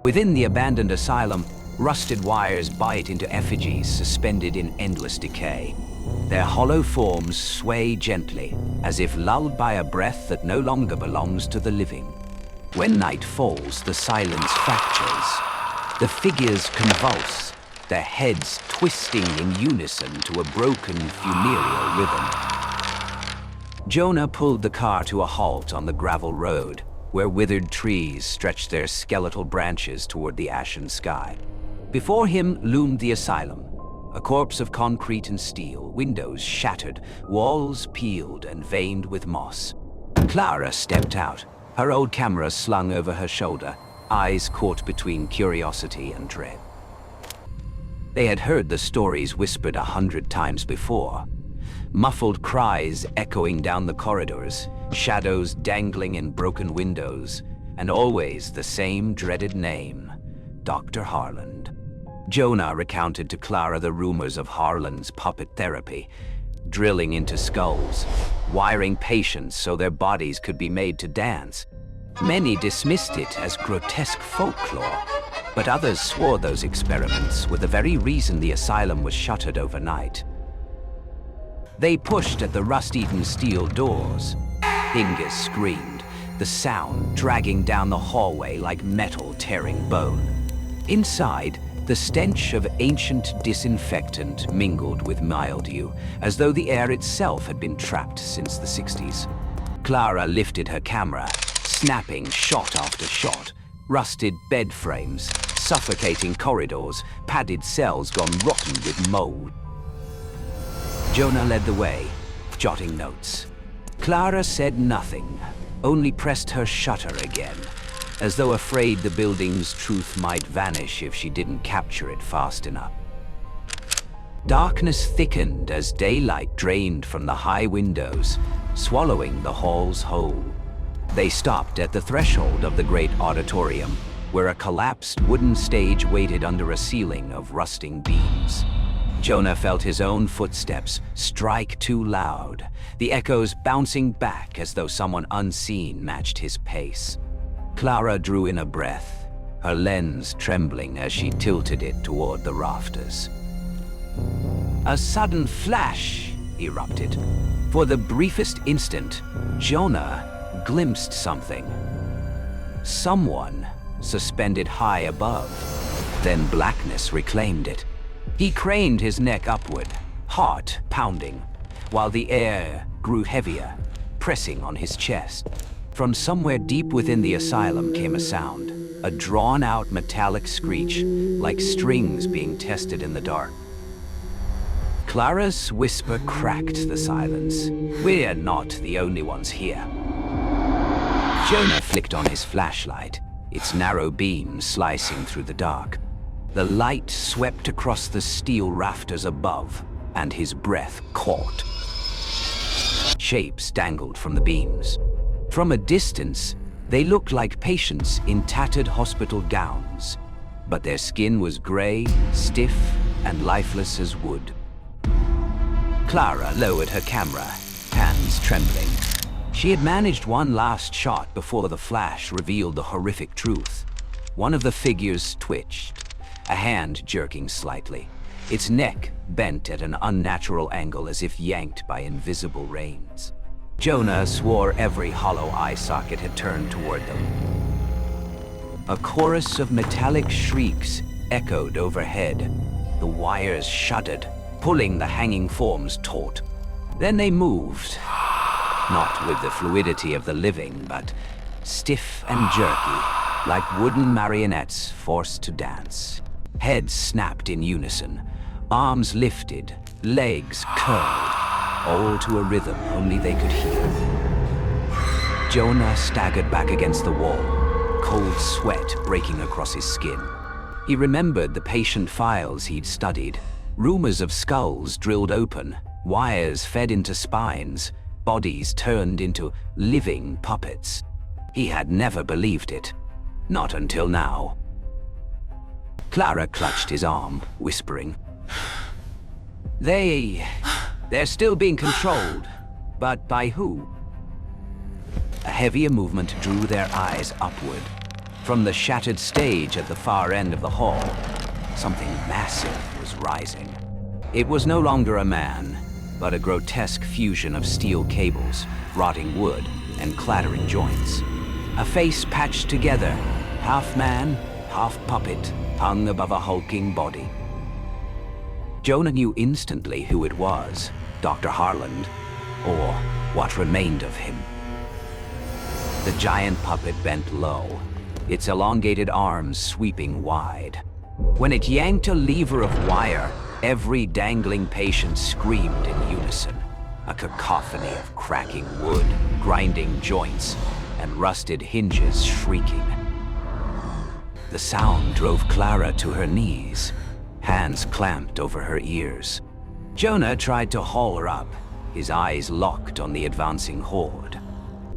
Within the abandoned asylum, rusted wires bite into effigies suspended in endless decay. Their hollow forms sway gently, as if lulled by a breath that no longer belongs to the living. When night falls, the silence fractures. The figures convulse, their heads twisting in unison to a broken funereal rhythm. Jonah pulled the car to a halt on the gravel road, where withered trees stretched their skeletal branches toward the ashen sky. Before him loomed the asylum, a corpse of concrete and steel, windows shattered, walls peeled and veined with moss. Clara stepped out, her old camera slung over her shoulder, eyes caught between curiosity and dread. They had heard the stories whispered 100 times before. Muffled cries echoing down the corridors, shadows dangling in broken windows, and always the same dreaded name, Dr. Harland. Jonah recounted to Clara the rumors of Harland's puppet therapy, drilling into skulls, wiring patients so their bodies could be made to dance. Many dismissed it as grotesque folklore, but others swore those experiments were the very reason the asylum was shuttered overnight. They pushed at the rust-eaten steel doors. Lingers screamed, the sound dragging down the hallway like metal tearing bone. Inside, the stench of ancient disinfectant mingled with mildew, as though the air itself had been trapped since the 60s. Clara lifted her camera, snapping shot after shot. Rusted bed frames, suffocating corridors, padded cells gone rotten with mold. Jonah led the way, jotting notes. Clara said nothing, only pressed her shutter again, as though afraid the building's truth might vanish if she didn't capture it fast enough. Darkness thickened as daylight drained from the high windows, swallowing the halls whole. They stopped at the threshold of the great auditorium, where a collapsed wooden stage waited under a ceiling of rusting beams. Jonah felt his own footsteps strike too loud, the echoes bouncing back as though someone unseen matched his pace. Clara drew in a breath, her lens trembling as she tilted it toward the rafters. A sudden flash erupted. For the briefest instant, Jonah glimpsed something. Someone suspended high above. Then blackness reclaimed it. He craned his neck upward, heart pounding, while the air grew heavier, pressing on his chest. From somewhere deep within the asylum came a sound, a drawn-out metallic screech, like strings being tested in the dark. Clara's whisper cracked the silence. We're not the only ones here. Jonah flicked on his flashlight, its narrow beam slicing through the dark. The light swept across the steel rafters above, and his breath caught. Shapes dangled from the beams. From a distance, they looked like patients in tattered hospital gowns, but their skin was gray, stiff, and lifeless as wood. Clara lowered her camera, hands trembling. She had managed one last shot before the flash revealed the horrific truth. One of the figures twitched, a hand jerking slightly, its neck bent at an unnatural angle as if yanked by invisible reins. Jonah swore every hollow eye socket had turned toward them. A chorus of metallic shrieks echoed overhead. The wires shuddered, pulling the hanging forms taut. Then they moved, not with the fluidity of the living, but stiff and jerky, like wooden marionettes forced to dance. Heads snapped in unison, arms lifted, legs curled, all to a rhythm only they could hear. Jonah staggered back against the wall, cold sweat breaking across his skin. He remembered the patient files he'd studied, rumors of skulls drilled open, wires fed into spines, bodies turned into living puppets. He had never believed it, not until now. Clara clutched his arm, whispering, They're still being controlled, but by who? A heavier movement drew their eyes upward. From the shattered stage at the far end of the hall, something massive was rising. It was no longer a man, but a grotesque fusion of steel cables, rotting wood, and clattering joints. A face patched together, half man, half puppet, hung above a hulking body. Jonah knew instantly who it was, Dr. Harland, or what remained of him. The giant puppet bent low, its elongated arms sweeping wide. When it yanked a lever of wire, every dangling patient screamed in unison, a cacophony of cracking wood, grinding joints, and rusted hinges shrieking. The sound drove Clara to her knees, hands clamped over her ears. Jonah tried to haul her up, his eyes locked on the advancing horde.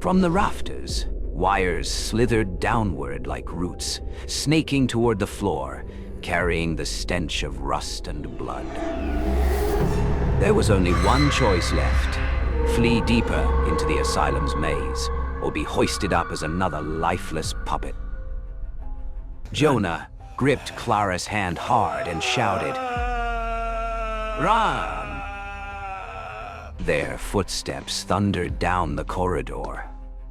From the rafters, wires slithered downward like roots, snaking toward the floor, carrying the stench of rust and blood. There was only one choice left: flee deeper into the asylum's maze, or be hoisted up as another lifeless puppet. Jonah gripped Clara's hand hard and shouted, "Run!" Their footsteps thundered down the corridor,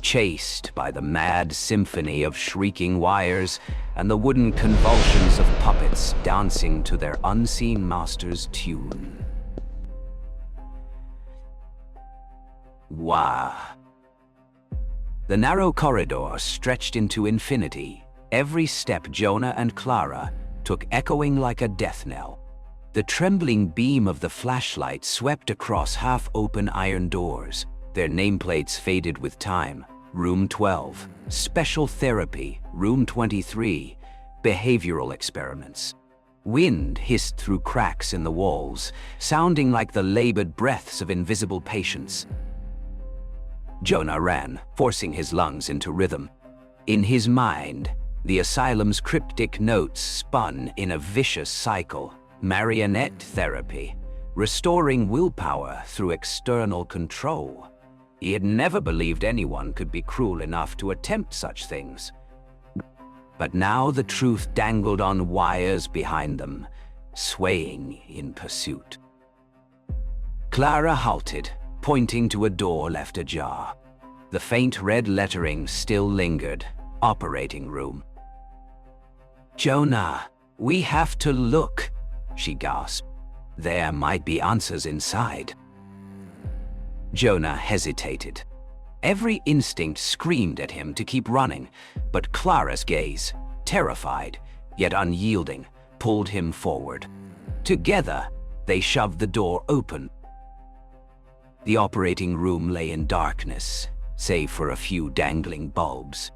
chased by the mad symphony of shrieking wires and the wooden convulsions of puppets dancing to their unseen master's tune. Wah! The narrow corridor stretched into infinity. Every step Jonah and Clara took echoing like a death knell. The trembling beam of the flashlight swept across half-open iron doors, their nameplates faded with time. Room 12, Special Therapy, Room 23, Behavioral Experiments. Wind hissed through cracks in the walls, sounding like the labored breaths of invisible patients. Jonah ran, forcing his lungs into rhythm. In his mind, the asylum's cryptic notes spun in a vicious cycle. Marionette therapy, restoring willpower through external control. He had never believed anyone could be cruel enough to attempt such things. But now the truth dangled on wires behind them, swaying in pursuit. Clara halted, pointing to a door left ajar. The faint red lettering still lingered. Operating room. "Jonah, we have to look," she gasped. "There might be answers inside." Jonah hesitated. Every instinct screamed at him to keep running, but Clara's gaze, terrified, yet unyielding, pulled him forward. Together, they shoved the door open. The operating room lay in darkness, save for a few dangling bulbs.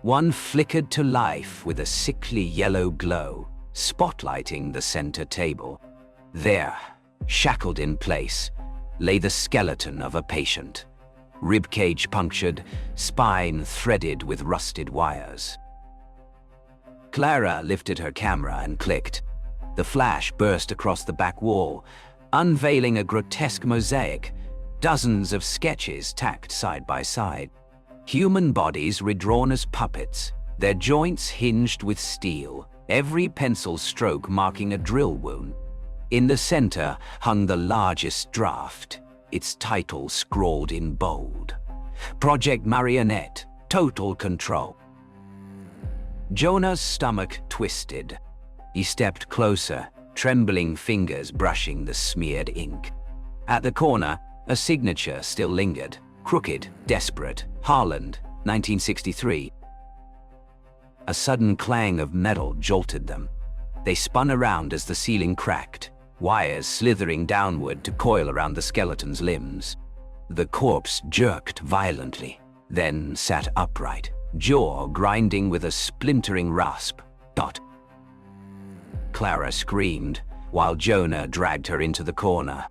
One flickered to life with a sickly yellow glow, spotlighting the center table. There, shackled in place, lay the skeleton of a patient, ribcage punctured, spine threaded with rusted wires. Clara lifted her camera and clicked. The flash burst across the back wall, unveiling a grotesque mosaic, dozens of sketches tacked side by side. Human bodies redrawn as puppets, their joints hinged with steel, every pencil stroke marking a drill wound. In the center hung the largest draft, its title scrawled in bold. Project Marionette, Total Control. Jonah's stomach twisted. He stepped closer, trembling fingers brushing the smeared ink. At the corner, a signature still lingered. Crooked, desperate, Harland, 1963. A sudden clang of metal jolted them. They spun around as the ceiling cracked, wires slithering downward to coil around the skeleton's limbs. The corpse jerked violently, then sat upright, jaw grinding with a splintering rasp. Dot. Clara screamed, while Jonah dragged her into the corner.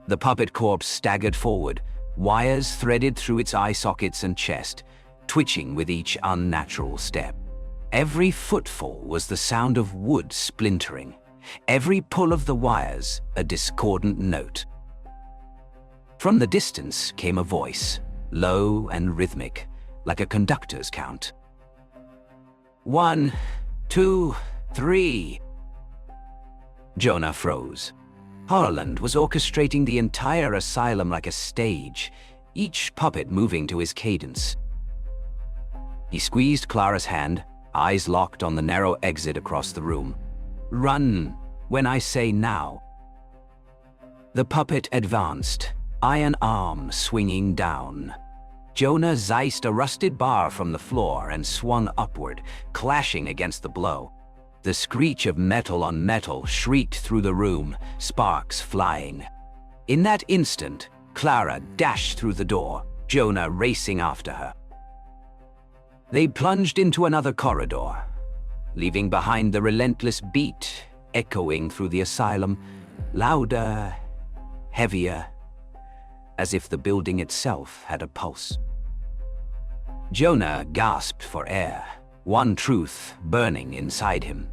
The puppet corpse staggered forward, wires threaded through its eye sockets and chest, twitching with each unnatural step. Every footfall was the sound of wood splintering, every pull of the wires a discordant note. From the distance came a voice, low and rhythmic, like a conductor's count. 1, 2, 3. Jonah froze. Harland was orchestrating the entire asylum like a stage, each puppet moving to his cadence. He squeezed Clara's hand, eyes locked on the narrow exit across the room. "Run, when I say now." The puppet advanced, iron arm swinging down. Jonah zeised a rusted bar from the floor and swung upward, clashing against the blow. The screech of metal on metal shrieked through the room, sparks flying. In that instant, Clara dashed through the door, Jonah racing after her. They plunged into another corridor, leaving behind the relentless beat echoing through the asylum, louder, heavier, as if the building itself had a pulse. Jonah gasped for air, one truth burning inside him.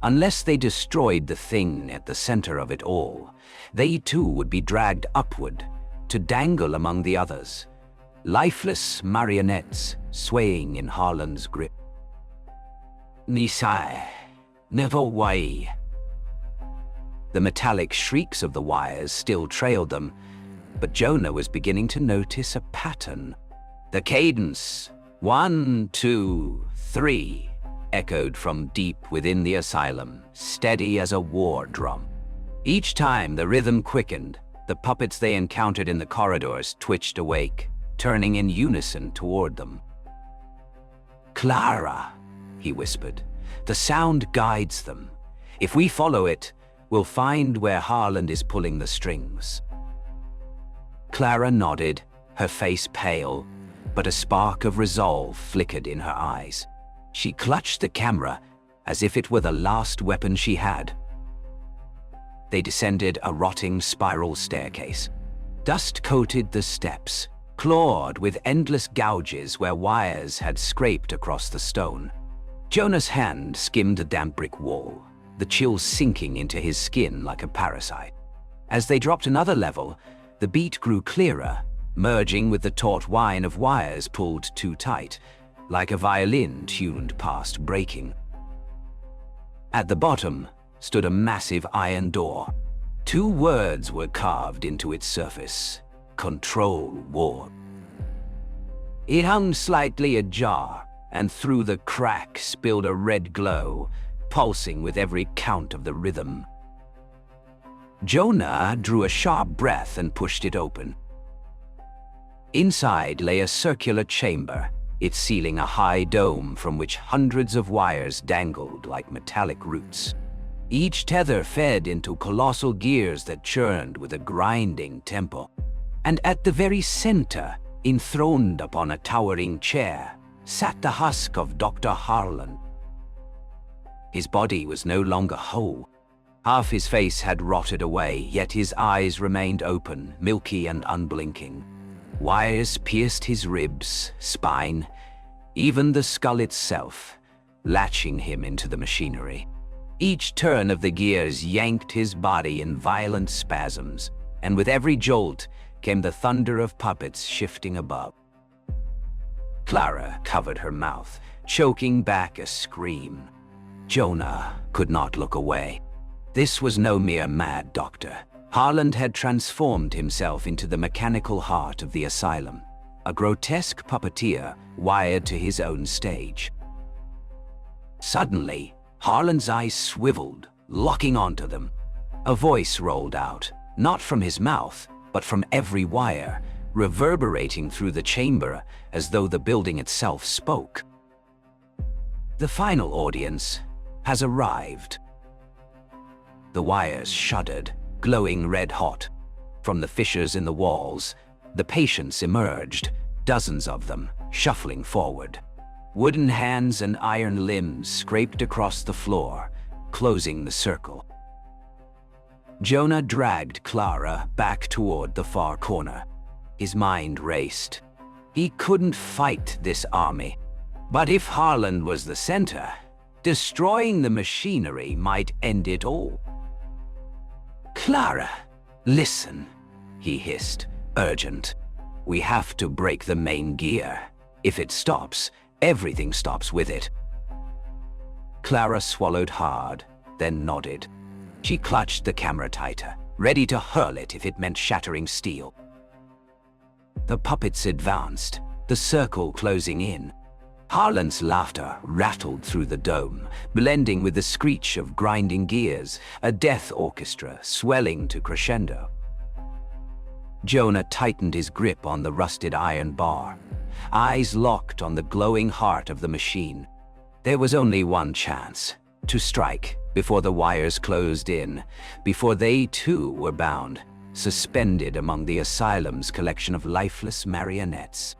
Unless they destroyed the thing at the center of it all, they too would be dragged upward to dangle among the others, lifeless marionettes swaying in Harland's grip. Nisai, never way. The metallic shrieks of the wires still trailed them, but Jonah was beginning to notice a pattern. The cadence, 1, 2, 3, echoed from deep within the asylum, steady as a war drum. Each time the rhythm quickened, the puppets they encountered in the corridors twitched awake, turning in unison toward them. "Clara," he whispered, "the sound guides them. If we follow it, we'll find where Harland is pulling the strings." Clara nodded, her face pale, but a spark of resolve flickered in her eyes. She clutched the camera as if it were the last weapon she had. They descended a rotting spiral staircase. Dust coated the steps, clawed with endless gouges where wires had scraped across the stone. Jonah's hand skimmed a damp brick wall, the chill sinking into his skin like a parasite. As they dropped another level, the beat grew clearer, merging with the taut whine of wires pulled too tight, like a violin tuned past breaking. At the bottom stood a massive iron door. 2 words were carved into its surface: Control Ward. It hung slightly ajar, and through the crack spilled a red glow, pulsing with every count of the rhythm. Jonah drew a sharp breath and pushed it open. Inside lay a circular chamber, its ceiling a high dome from which hundreds of wires dangled like metallic roots. Each tether fed into colossal gears that churned with a grinding tempo. And at the very center, enthroned upon a towering chair, sat the husk of Dr. Harland. His body was no longer whole. Half his face had rotted away, yet his eyes remained open, milky and unblinking. Wires pierced his ribs, spine, even the skull itself, latching him into the machinery. Each turn of the gears yanked his body in violent spasms, and with every jolt came the thunder of puppets shifting above. Clara covered her mouth, choking back a scream. Jonah could not look away. This was no mere mad doctor. Harland had transformed himself into the mechanical heart of the asylum, a grotesque puppeteer wired to his own stage. Suddenly, Harland's eyes swiveled, locking onto them. A voice rolled out, not from his mouth, but from every wire, reverberating through the chamber as though the building itself spoke. "The final audience has arrived." The wires shuddered, glowing red-hot. From the fissures in the walls, the patients emerged, dozens of them, shuffling forward. Wooden hands and iron limbs scraped across the floor, closing the circle. Jonah dragged Clara back toward the far corner. His mind raced. He couldn't fight this army. But if Harland was the center, destroying the machinery might end it all. "Clara, listen," he hissed, urgent. "We have to break the main gear. If it stops, everything stops with it." Clara swallowed hard, then nodded. She clutched the camera tighter, ready to hurl it if it meant shattering steel. The puppets advanced, the circle closing in. Harlan's laughter rattled through the dome, blending with the screech of grinding gears, a death orchestra swelling to crescendo. Jonah tightened his grip on the rusted iron bar, eyes locked on the glowing heart of the machine. There was only one chance, to strike before the wires closed in, before they too were bound, suspended among the Asylum's collection of lifeless marionettes.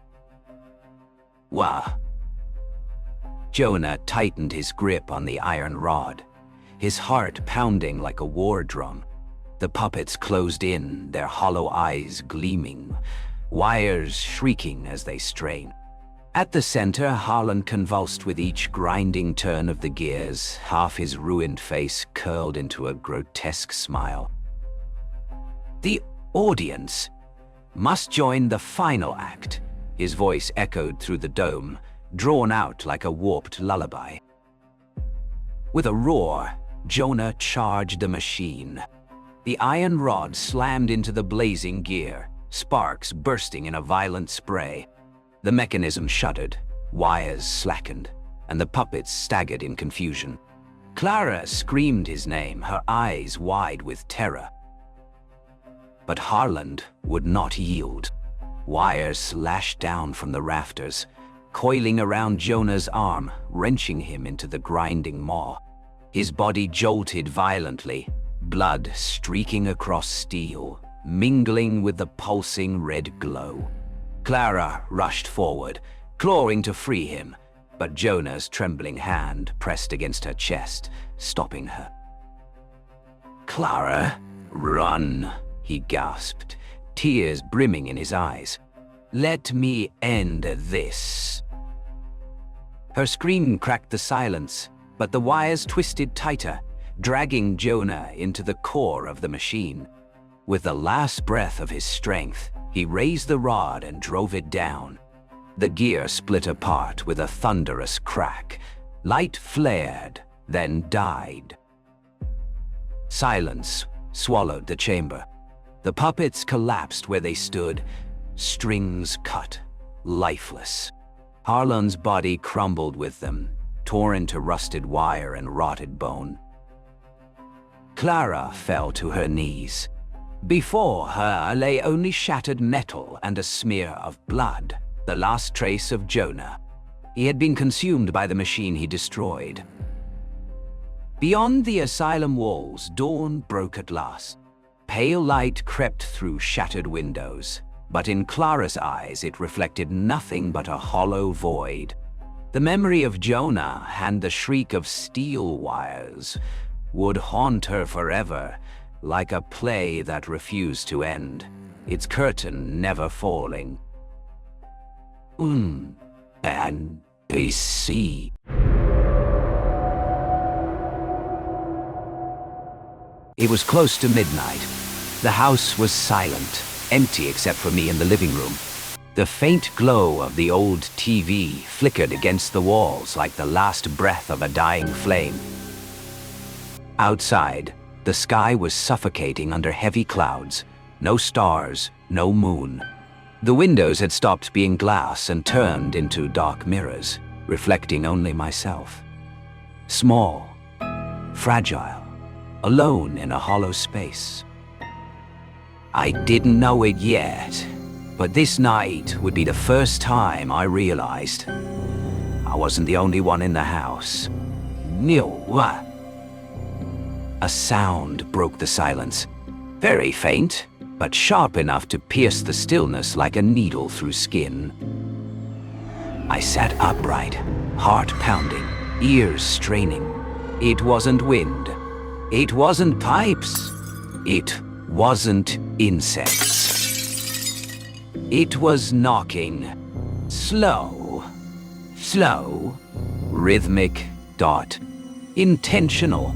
Wah! Jonah tightened his grip on the iron rod, his heart pounding like a war drum. The puppets closed in, their hollow eyes gleaming, wires shrieking as they strain. At the center, Harlan convulsed with each grinding turn of the gears, half his ruined face curled into a grotesque smile. The audience must join the final act. His voice echoed through the dome, drawn out like a warped lullaby. With a roar, Jonah charged the machine. The iron rod slammed into the blazing gear, sparks bursting in a violent spray. The mechanism shuddered, wires slackened, and the puppets staggered in confusion. Clara screamed his name, her eyes wide with terror. But Harlan would not yield. Wires lashed down from the rafters, coiling around Jonah's arm, wrenching him into the grinding maw. His body jolted violently, blood streaking across steel, mingling with the pulsing red glow. Clara rushed forward, clawing to free him, but Jonah's trembling hand pressed against her chest, stopping her. "Clara, run," he gasped, tears brimming in his eyes. "Let me end this." Her scream cracked the silence, but the wires twisted tighter, dragging Jonah into the core of the machine. With the last breath of his strength, he raised the rod and drove it down. The gear split apart with a thunderous crack. Light flared, then died. Silence swallowed the chamber. The puppets collapsed where they stood, strings cut, lifeless. Harlan's body crumbled with them, torn to rusted wire and rotted bone. Clara fell to her knees. Before her lay only shattered metal and a smear of blood, the last trace of Jonah. He had been consumed by the machine he destroyed. Beyond the asylum walls, dawn broke at last. Pale light crept through shattered windows, but in Clara's eyes it reflected nothing but a hollow void. The memory of Jonah and the shriek of steel wires would haunt her forever, like a play that refused to end, its curtain never falling. And PC. It was close to midnight. The house was silent, empty except for me in the living room. The faint glow of the old TV flickered against the walls like the last breath of a dying flame. Outside, the sky was suffocating under heavy clouds. No stars, no moon. The windows had stopped being glass and turned into dark mirrors, reflecting only myself. Small, fragile, alone in a hollow space. I didn't know it yet, but this night would be the first time I realized I wasn't the only one in the house. What? A sound broke the silence, very faint, but sharp enough to pierce the stillness like a needle through skin. I sat upright, heart pounding, ears straining. It wasn't wind. It wasn't pipes. It wasn't insects. It was knocking. Slow, rhythmic, intentional.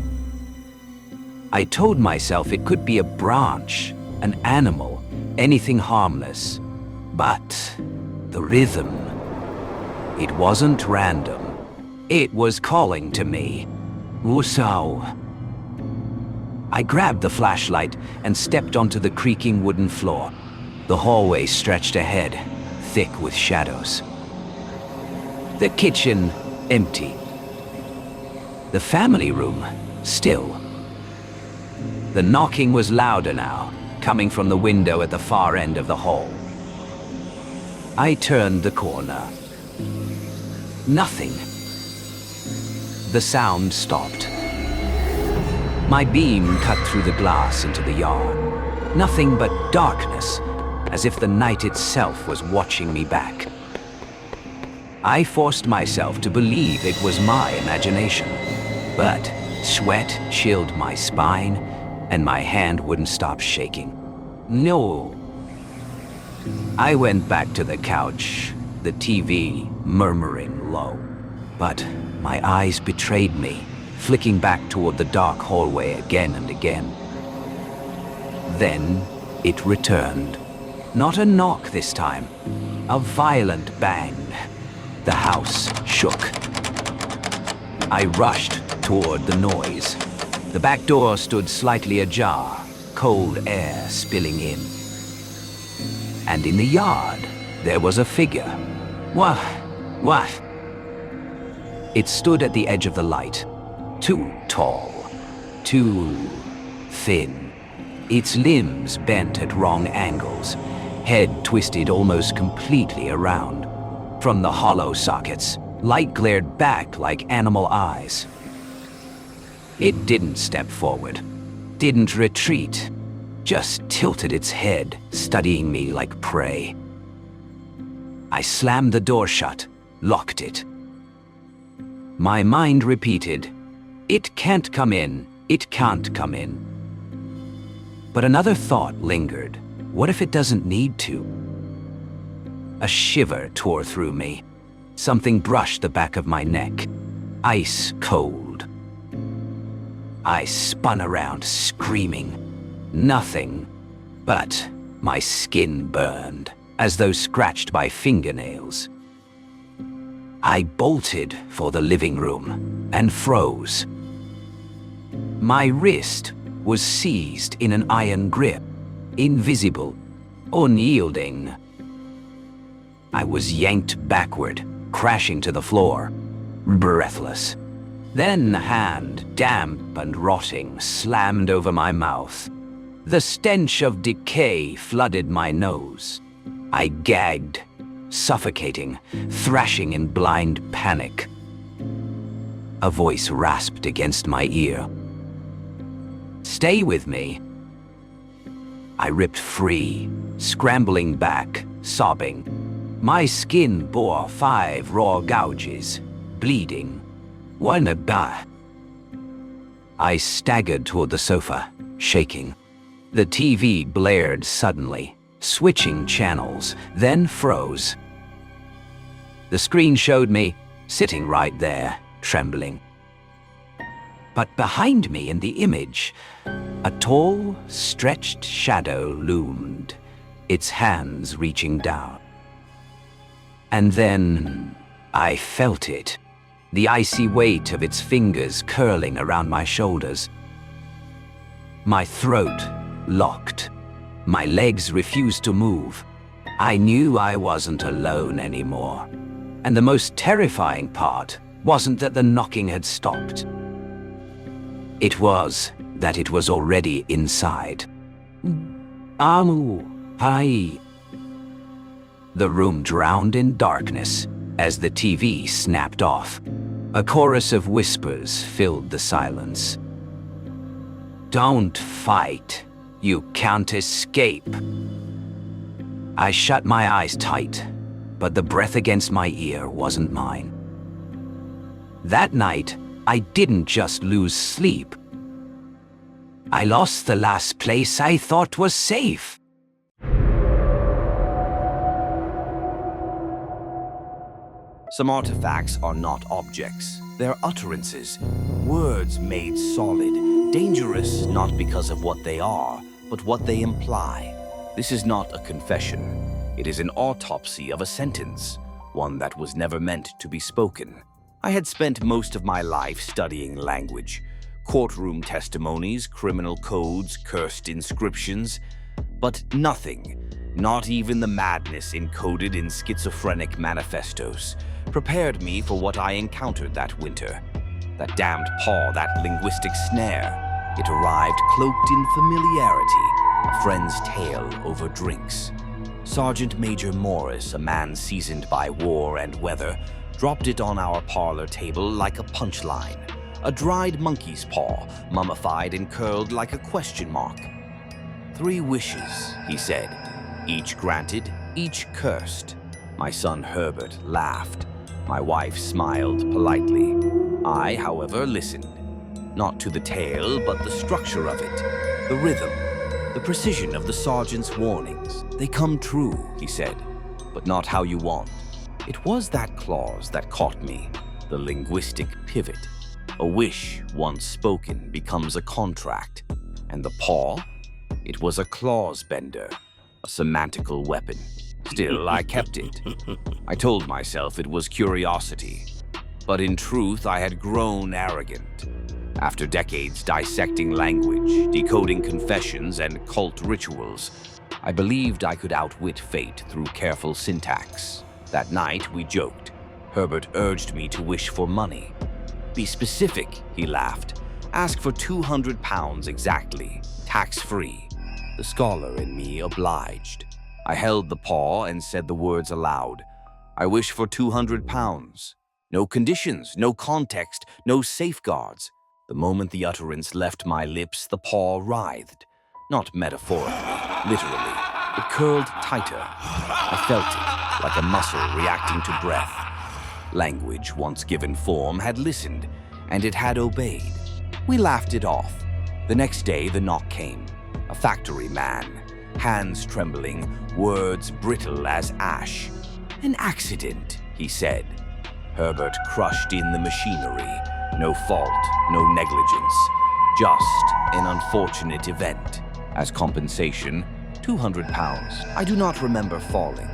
I told myself it could be a branch, an animal, anything harmless. But the rhythm, it wasn't random. It was calling to me. Wusao. I grabbed the flashlight and stepped onto the creaking wooden floor. The hallway stretched ahead, thick with shadows. The kitchen, empty. The family room, still. The knocking was louder now, coming from the window at the far end of the hall. I turned the corner. Nothing. The sound stopped. My beam cut through the glass into the yard. Nothing but darkness, as if the night itself was watching me back. I forced myself to believe it was my imagination, but sweat chilled my spine, and my hand wouldn't stop shaking. No. I went back to the couch, the TV murmuring low. But my eyes betrayed me, flicking back toward the dark hallway again and again. Then it returned. Not a knock this time, a violent bang. The house shook. I rushed toward the noise. The back door stood slightly ajar, cold air spilling in. And in the yard, there was a figure. What? It stood at the edge of the light. Too tall. Too thin. Its limbs bent at wrong angles. Head twisted almost completely around. From the hollow sockets, light glared back like animal eyes. It didn't step forward. Didn't retreat. Just tilted its head, studying me like prey. I slammed the door shut, locked it. My mind repeated, "It can't come in, it can't come in." But another thought lingered. What if it doesn't need to? A shiver tore through me. Something brushed the back of my neck. Ice cold. I spun around, screaming. Nothing, but my skin burned, as though scratched by fingernails. I bolted for the living room and froze. My wrist was seized in an iron grip, invisible, unyielding. I was yanked backward, crashing to the floor, breathless. Then a hand, damp and rotting, slammed over my mouth. The stench of decay flooded my nose. I gagged, suffocating, thrashing in blind panic. A voice rasped against my ear. "Stay with me." I ripped free, scrambling back, sobbing. My skin bore 5 raw gouges, bleeding. Wanaba. I staggered toward the sofa, shaking. The TV blared suddenly, switching channels, then froze. The screen showed me, sitting right there, trembling. But behind me in the image, a tall, stretched shadow loomed, its hands reaching down. And then I felt it, the icy weight of its fingers curling around my shoulders. My throat locked. My legs refused to move. I knew I wasn't alone anymore. And the most terrifying part wasn't that the knocking had stopped. It was that it was already inside. Amu, hi. The room drowned in darkness as the TV snapped off. A chorus of whispers filled the silence. "Don't fight. You can't escape." I shut my eyes tight, but the breath against my ear wasn't mine. That night, I didn't just lose sleep. I lost the last place I thought was safe. Some artifacts are not objects. They're utterances, words made solid, dangerous not because of what they are, but what they imply. This is not a confession. It is an autopsy of a sentence, one that was never meant to be spoken. I had spent most of my life studying language, courtroom testimonies, criminal codes, cursed inscriptions, but nothing, not even the madness encoded in schizophrenic manifestos, prepared me for what I encountered that winter. That damned paw, that linguistic snare. It arrived cloaked in familiarity, a friend's tale over drinks. Sergeant Major Morris, a man seasoned by war and weather, dropped it on our parlor table like a punchline. A dried monkey's paw, mummified and curled like a question mark. 3 wishes, he said. Each granted, each cursed. My son Herbert laughed. My wife smiled politely. I, however, listened. Not to the tale, but the structure of it. The rhythm. The precision of the sergeant's warnings. They come true, he said, but not how you want. It was that clause that caught me, the linguistic pivot. A wish, once spoken, becomes a contract. And the paw? It was a clause bender, a semantical weapon. Still, I kept it. I told myself it was curiosity. But in truth, I had grown arrogant. After decades dissecting language, decoding confessions, and cult rituals, I believed I could outwit fate through careful syntax. That night, we joked. Herbert urged me to wish for money. Be specific, he laughed. Ask for £200 exactly, tax-free. The scholar in me obliged. I held the paw and said the words aloud. I wish for £200. No conditions, no context, no safeguards. The moment the utterance left my lips, the paw writhed. Not metaphorically, literally. It curled tighter. I felt it, like a muscle reacting to breath. Language, once given form, had listened, and it had obeyed. We laughed it off. The next day, the knock came. A factory man, hands trembling, words brittle as ash. An accident, he said. Herbert crushed in the machinery. No fault, no negligence. Just an unfortunate event. As compensation, £200. I do not remember falling.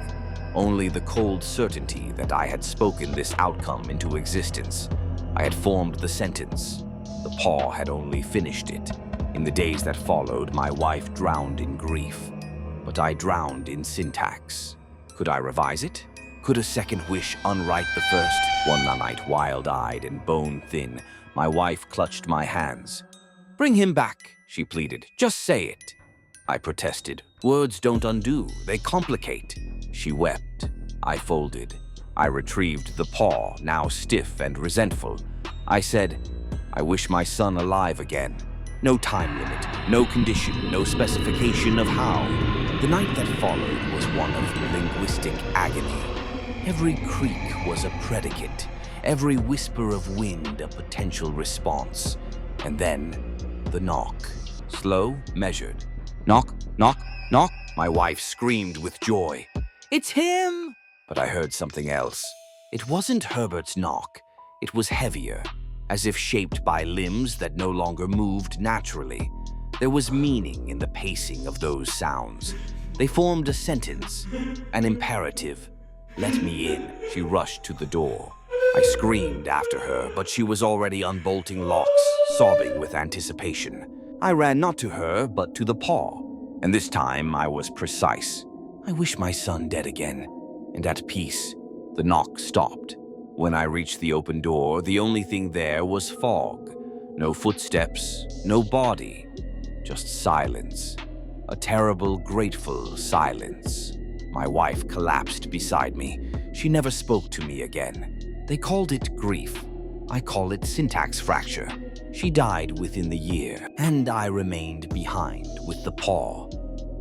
Only the cold certainty that I had spoken this outcome into existence. I had formed the sentence. The paw had only finished it. In the days that followed, my wife drowned in grief. But I drowned in syntax. Could I revise it? Could a second wish unwrite the first? One night, wild-eyed and bone-thin, my wife clutched my hands. Bring him back, she pleaded. Just say it. I protested. Words don't undo, they complicate. She wept. I folded. I retrieved the paw, now stiff and resentful. I said, I wish my son alive again. No time limit, no condition, no specification of how. The night that followed was one of linguistic agony. Every creak was a predicate, every whisper of wind a potential response. And then, the knock. Slow, measured. Knock, knock, knock. My wife screamed with joy. It's him! But I heard something else. It wasn't Herbert's knock. It was heavier, as if shaped by limbs that no longer moved naturally. There was meaning in the pacing of those sounds. They formed a sentence, an imperative. Let me in. She rushed to the door. I screamed after her, but she was already unbolting locks, sobbing with anticipation. I ran not to her, but to the paw. And this time I was precise. I wish my son dead again. And at peace, the knock stopped. When I reached the open door, the only thing there was fog. No footsteps, no body, just silence. A terrible, grateful silence. My wife collapsed beside me. She never spoke to me again. They called it grief. I call it syntax fracture. She died within the year, and I remained behind with the paw.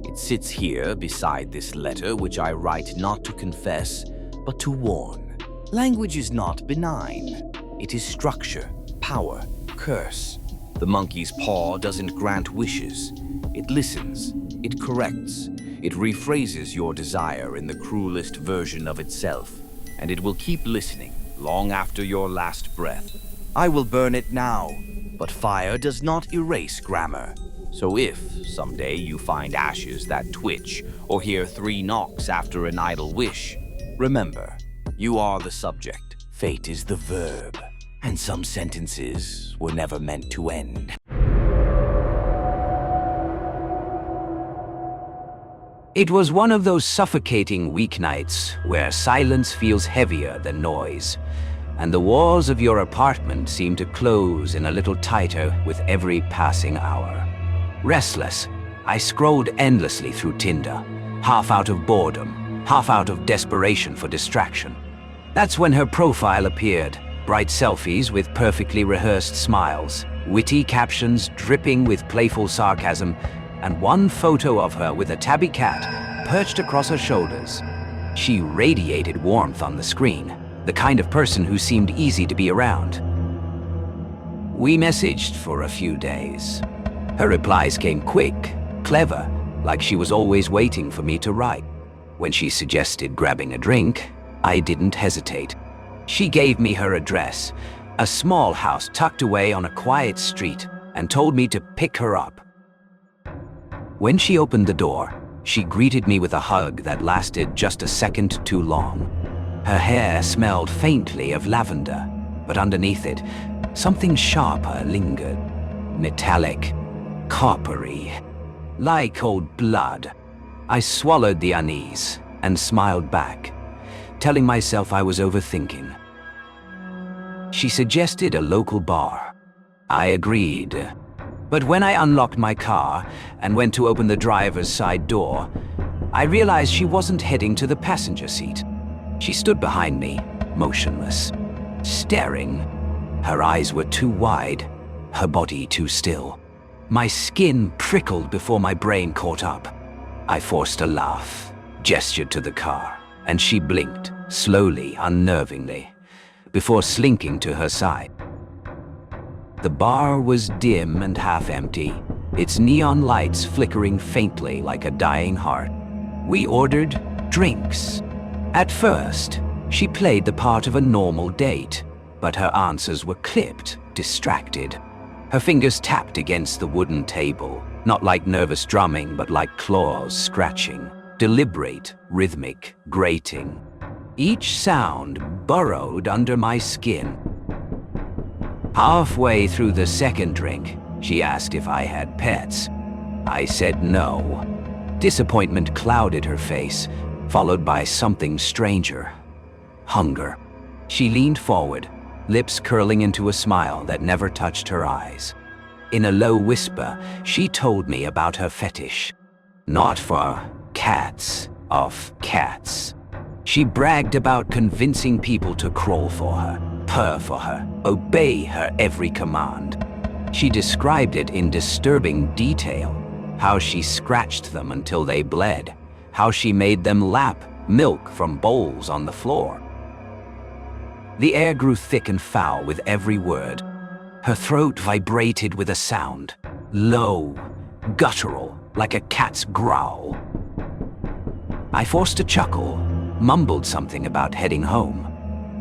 It sits here beside this letter, which I write not to confess, but to warn. Language is not benign. It is structure, power, curse. The monkey's paw doesn't grant wishes. It listens. It corrects. It rephrases your desire in the cruelest version of itself, and it will keep listening long after your last breath. I will burn it now, but fire does not erase grammar. So if, someday, you find ashes that twitch or hear 3 knocks after an idle wish, remember, you are the subject, Fate is the verb, and some sentences were never meant to end. It was one of those suffocating weeknights where silence feels heavier than noise, and the walls of your apartment seem to close in a little tighter with every passing hour. Restless, I scrolled endlessly through Tinder, half out of boredom, half out of desperation for distraction. That's when her profile appeared, bright selfies with perfectly rehearsed smiles, witty captions dripping with playful sarcasm, and one photo of her with a tabby cat perched across her shoulders. She radiated warmth on the screen, the kind of person who seemed easy to be around. We messaged for a few days. Her replies came quick, clever, like she was always waiting for me to write. When she suggested grabbing a drink, I didn't hesitate. She gave me her address, a small house tucked away on a quiet street, and told me to pick her up. When she opened the door, she greeted me with a hug that lasted just a second too long. Her hair smelled faintly of lavender, but underneath it, something sharper lingered. Metallic, coppery, like old blood. I swallowed the unease and smiled back, telling myself I was overthinking. She suggested a local bar. I agreed. But when I unlocked my car and went to open the driver's side door, I realized she wasn't heading to the passenger seat. She stood behind me, motionless, staring. Her eyes were too wide, her body too still. My skin prickled before my brain caught up. I forced a laugh, gestured to the car, and she blinked, slowly, unnervingly, before slinking to her side. The bar was dim and half empty, its neon lights flickering faintly like a dying heart. We ordered drinks. At first, she played the part of a normal date, but her answers were clipped, distracted. Her fingers tapped against the wooden table, not like nervous drumming, but like claws scratching. Deliberate, rhythmic, grating. Each sound burrowed under my skin. Halfway through the second drink, she asked if I had pets. I said no. Disappointment clouded her face, followed by something stranger. Hunger. She leaned forward, lips curling into a smile that never touched her eyes. In a low whisper, she told me about her fetish. Not for cats, of cats. She bragged about convincing people to crawl for her, purr for her, obey her every command. She described it in disturbing detail, how she scratched them until they bled, how she made them lap milk from bowls on the floor. The air grew thick and foul with every word. Her throat vibrated with a sound, low, guttural, like a cat's growl. I forced a chuckle, mumbled something about heading home.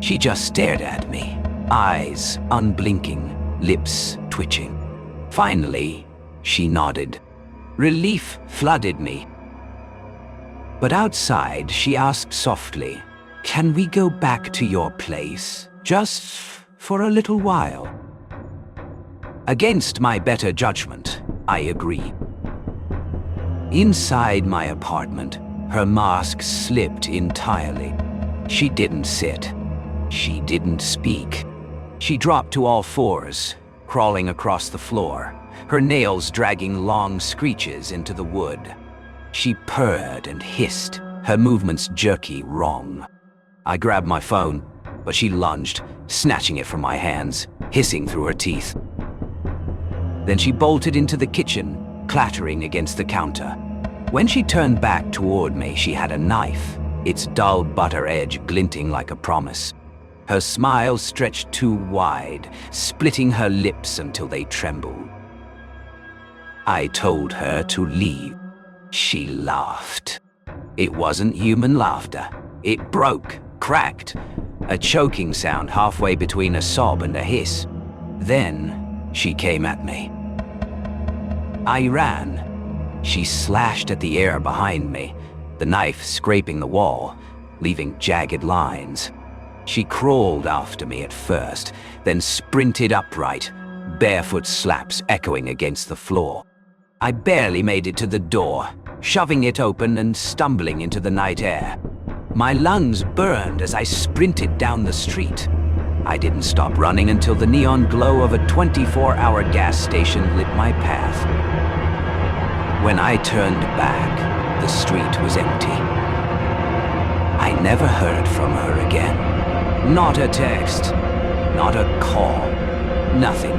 She just stared at me, eyes unblinking, lips twitching. Finally, she nodded. Relief flooded me. But outside, she asked softly, "Can we go back to your place, just for a little while?" Against my better judgment, I agreed. Inside my apartment, her mask slipped entirely. She didn't sit. She didn't speak. She dropped to all fours, crawling across the floor, her nails dragging long screeches into the wood. She purred and hissed, her movements jerky, wrong. I grabbed my phone, but she lunged, snatching it from my hands, hissing through her teeth. Then she bolted into the kitchen, clattering against the counter. When she turned back toward me, she had a knife, its dull butter edge glinting like a promise. Her smile stretched too wide, splitting her lips until they trembled. I told her to leave. She laughed. It wasn't human laughter. It broke, cracked, a choking sound halfway between a sob and a hiss. Then she came at me. I ran. She slashed at the air behind me, the knife scraping the wall, leaving jagged lines. She crawled after me at first, then sprinted upright, barefoot slaps echoing against the floor. I barely made it to the door, shoving it open and stumbling into the night air. My lungs burned as I sprinted down the street. I didn't stop running until the neon glow of a 24-hour gas station lit my path. When I turned back, the street was empty. I never heard from her again. Not a text, not a call, nothing.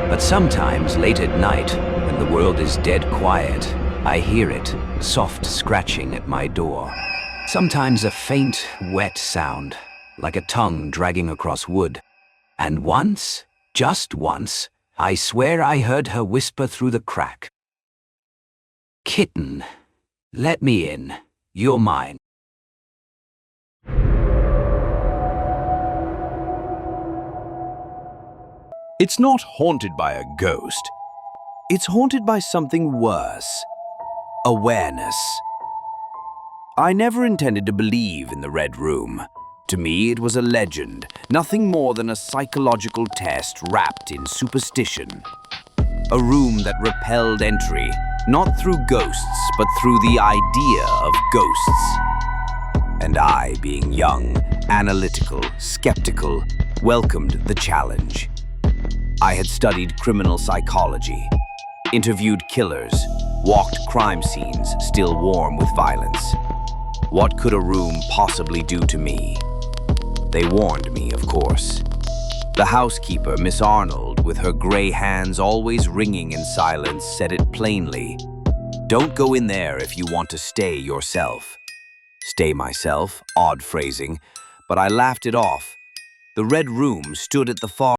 But sometimes late at night, when the world is dead quiet, I hear it, soft scratching at my door. Sometimes a faint, wet sound, like a tongue dragging across wood. And once, just once, I swear I heard her whisper through the crack. "Kitten, let me in. You're mine." It's not haunted by a ghost. It's haunted by something worse. Awareness. I never intended to believe in the Red Room. To me, it was a legend, nothing more than a psychological test wrapped in superstition. A room that repelled entry, not through ghosts, but through the idea of ghosts. And I, being young, analytical, skeptical, welcomed the challenge. I had studied criminal psychology, interviewed killers, walked crime scenes still warm with violence. What could a room possibly do to me? They warned me, of course. The housekeeper, Miss Arnold, with her gray hands always ringing in silence, said it plainly. Don't go in there if you want to stay yourself. Stay myself, odd phrasing, but I laughed it off. The Red Room stood at the far